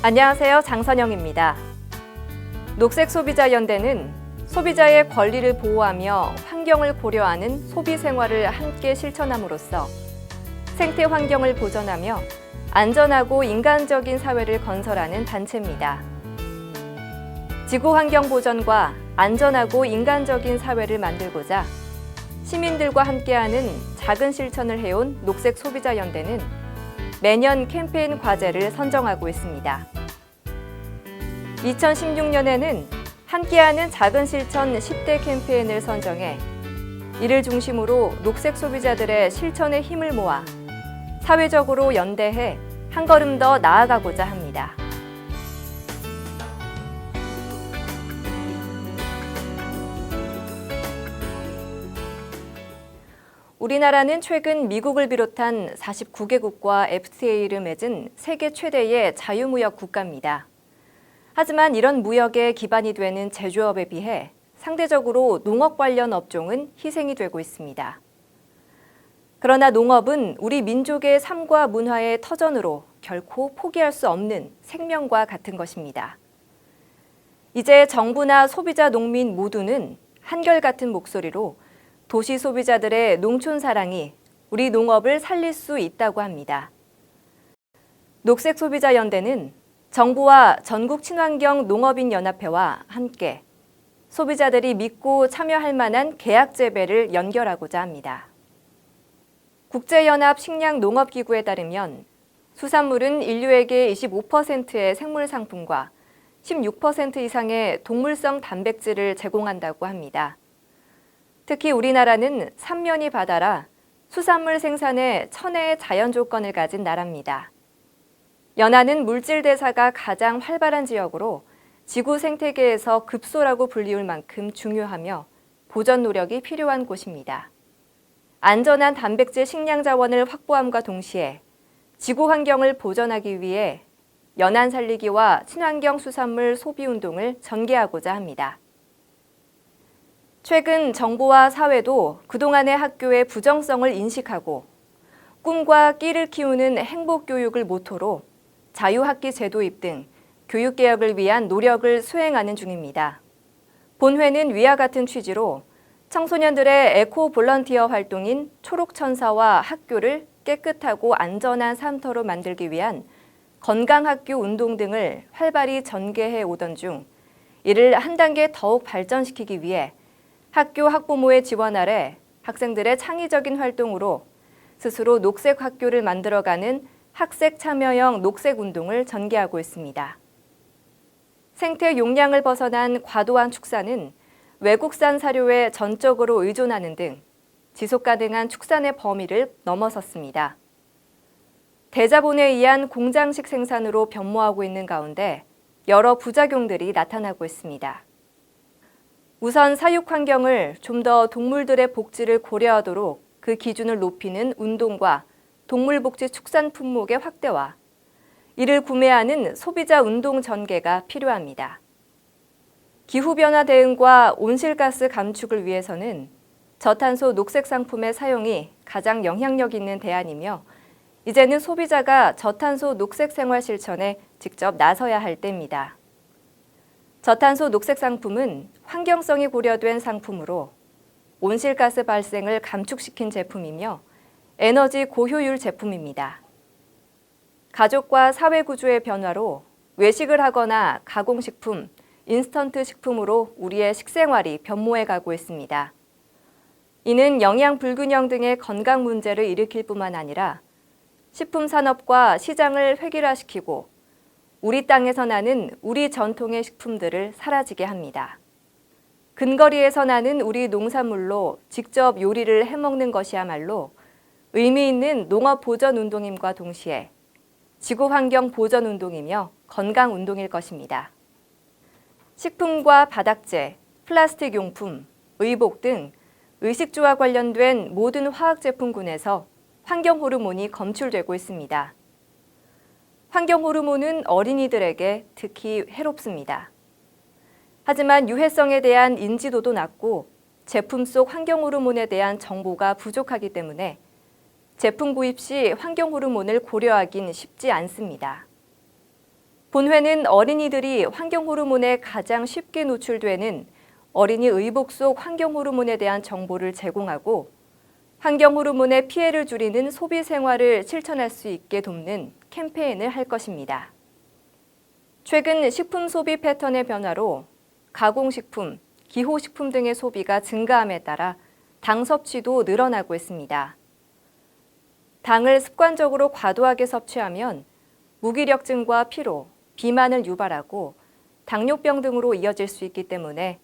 안녕하세요. 장선영입니다. 녹색소비자연대는 소비자의 권리를 보호하며 환경을 고려하는 소비 생활을 함께 실천함으로써 생태 환경을 보전하며 안전하고 인간적인 사회를 건설하는 단체입니다. 지구 환경 보전과 안전하고 인간적인 사회를 만들고자 시민들과 함께하는 작은 실천을 해온 녹색소비자연대는 매년 캠페인 과제를 선정하고 있습니다. 2016년에는 함께하는 작은 실천 10대 캠페인을 선정해 이를 중심으로 녹색 소비자들의 실천의 힘을 모아 사회적으로 연대해 한 걸음 더 나아가고자 합니다. 우리나라는 최근 미국을 비롯한 49개국과 FTA를 맺은 세계 최대의 자유무역 국가입니다. 하지만 이런 무역에 기반이 되는 제조업에 비해 상대적으로 농업 관련 업종은 희생이 되고 있습니다. 그러나 농업은 우리 민족의 삶과 문화의 터전으로 결코 포기할 수 없는 생명과 같은 것입니다. 이제 정부나 소비자, 농민 모두는 한결같은 목소리로 도시 소비자들의 농촌 사랑이 우리 농업을 살릴 수 있다고 합니다. 녹색소비자연대는 정부와 전국 친환경 농업인 연합회와 함께 소비자들이 믿고 참여할 만한 계약 재배를 연결하고자 합니다. 국제연합 식량농업기구에 따르면 수산물은 인류에게 25%의 생물 상품과 16% 이상의 동물성 단백질을 제공한다고 합니다. 특히 우리나라는 삼면이 바다라 수산물 생산에 천혜의 자연 조건을 가진 나라입니다. 연안은 물질 대사가 가장 활발한 지역으로 지구 생태계에서 급소라고 불리울 만큼 중요하며 보전 노력이 필요한 곳입니다. 안전한 단백질 식량 자원을 확보함과 동시에 지구 환경을 보전하기 위해 연안 살리기와 친환경 수산물 소비 운동을 전개하고자 합니다. 최근 정부와 사회도 그동안의 학교의 부정성을 인식하고 꿈과 끼를 키우는 행복교육을 모토로 자유학기 제도입 등 교육개혁을 위한 노력을 수행하는 중입니다. 본회는 위와 같은 취지로 청소년들의 에코 볼런티어 활동인 초록천사와 학교를 깨끗하고 안전한 삶터로 만들기 위한 건강학교 운동 등을 활발히 전개해 오던 중 이를 한 단계 더욱 발전시키기 위해 학교 학부모의 지원 아래 학생들의 창의적인 활동으로 스스로 녹색 학교를 만들어가는 학생 참여형 녹색 운동을 전개하고 있습니다. 생태 용량을 벗어난 과도한 축사는 외국산 사료에 전적으로 의존하는 등 지속 가능한 축산의 범위를 넘어섰습니다. 대자본에 의한 공장식 생산으로 변모하고 있는 가운데 여러 부작용들이 나타나고 있습니다. 우선 사육 환경을 좀 더 동물들의 복지를 고려하도록 그 기준을 높이는 운동과 동물복지 축산 품목의 확대와 이를 구매하는 소비자 운동 전개가 필요합니다. 기후변화 대응과 온실가스 감축을 위해서는 저탄소 녹색 상품의 사용이 가장 영향력 있는 대안이며 이제는 소비자가 저탄소 녹색 생활 실천에 직접 나서야 할 때입니다. 저탄소 녹색 상품은 환경성이 고려된 상품으로 온실가스 발생을 감축시킨 제품이며 에너지 고효율 제품입니다. 가족과 사회 구조의 변화로 외식을 하거나 가공식품, 인스턴트 식품으로 우리의 식생활이 변모해 가고 있습니다. 이는 영양 불균형 등의 건강 문제를 일으킬 뿐만 아니라 식품 산업과 시장을 획일화시키고 우리 땅에서 나는 우리 전통의 식품들을 사라지게 합니다. 근거리에서 나는 우리 농산물로 직접 요리를 해먹는 것이야말로 의미 있는 농업 보전 운동임과 동시에 지구 환경 보전 운동이며 건강 운동일 것입니다. 식품과 바닥재, 플라스틱 용품, 의복 등 의식주와 관련된 모든 화학 제품군에서 환경 호르몬이 검출되고 있습니다. 환경 호르몬은 어린이들에게 특히 해롭습니다. 하지만 유해성에 대한 인지도도 낮고 제품 속 환경 호르몬에 대한 정보가 부족하기 때문에 제품 구입 시 환경 호르몬을 고려하긴 쉽지 않습니다. 본회는 어린이들이 환경 호르몬에 가장 쉽게 노출되는 어린이 의복 속 환경 호르몬에 대한 정보를 제공하고 환경 호르몬의 피해를 줄이는 소비 생활을 실천할 수 있게 돕는 캠페인을 할 것입니다. 최근 식품 소비 패턴의 변화로 가공식품, 기호식품 등의 소비가 증가함에 따라 당 섭취도 늘어나고 있습니다. 당을 습관적으로 과도하게 섭취하면 무기력증과 피로, 비만을 유발하고 당뇨병 등으로 이어질 수 있기 때문에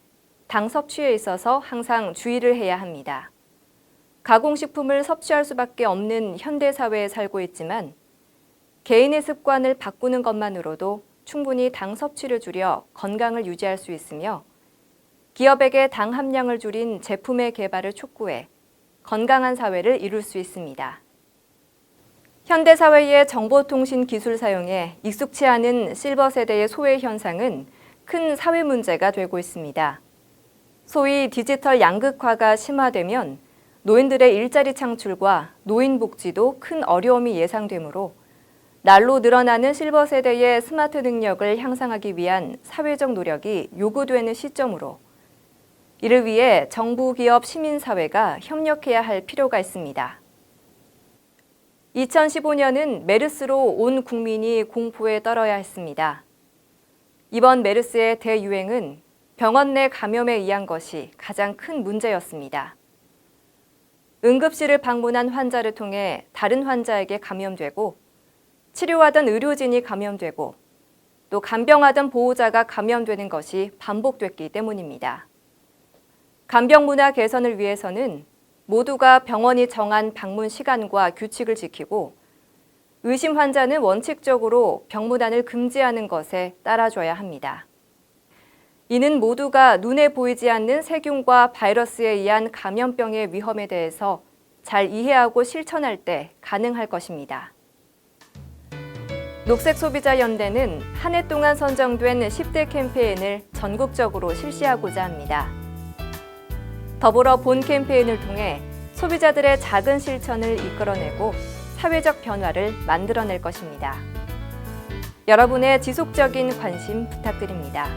당 섭취에 있어서 항상 주의를 해야 합니다. 가공식품을 섭취할 수밖에 없는 현대 사회에 살고 있지만 개인의 습관을 바꾸는 것만으로도 충분히 당 섭취를 줄여 건강을 유지할 수 있으며 기업에게 당 함량을 줄인 제품의 개발을 촉구해 건강한 사회를 이룰 수 있습니다. 현대 사회의 정보통신 기술 사용에 익숙치 않은 실버 세대의 소외 현상은 큰 사회 문제가 되고 있습니다. 소위 디지털 양극화가 심화되면 노인들의 일자리 창출과 노인 복지도 큰 어려움이 예상되므로 날로 늘어나는 실버 세대의 스마트 능력을 향상하기 위한 사회적 노력이 요구되는 시점으로 이를 위해 정부, 기업, 시민사회가 협력해야 할 필요가 있습니다. 2015년은 메르스로 온 국민이 공포에 떨어야 했습니다. 이번 메르스의 대유행은 병원 내 감염에 의한 것이 가장 큰 문제였습니다. 응급실을 방문한 환자를 통해 다른 환자에게 감염되고 치료하던 의료진이 감염되고 또 간병하던 보호자가 감염되는 것이 반복됐기 때문입니다. 간병 문화 개선을 위해서는 모두가 병원이 정한 방문 시간과 규칙을 지키고 의심 환자는 원칙적으로 병문안을 금지하는 것에 따라줘야 합니다. 이는 모두가 눈에 보이지 않는 세균과 바이러스에 의한 감염병의 위험에 대해서 잘 이해하고 실천할 때 가능할 것입니다. 녹색소비자연대는 한 해 동안 선정된 10대 캠페인을 전국적으로 실시하고자 합니다. 더불어 본 캠페인을 통해 소비자들의 작은 실천을 이끌어내고 사회적 변화를 만들어낼 것입니다. 여러분의 지속적인 관심 부탁드립니다.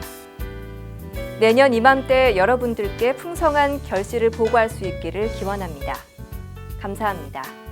내년 이맘때 여러분들께 풍성한 결실을 보고할 수 있기를 기원합니다. 감사합니다.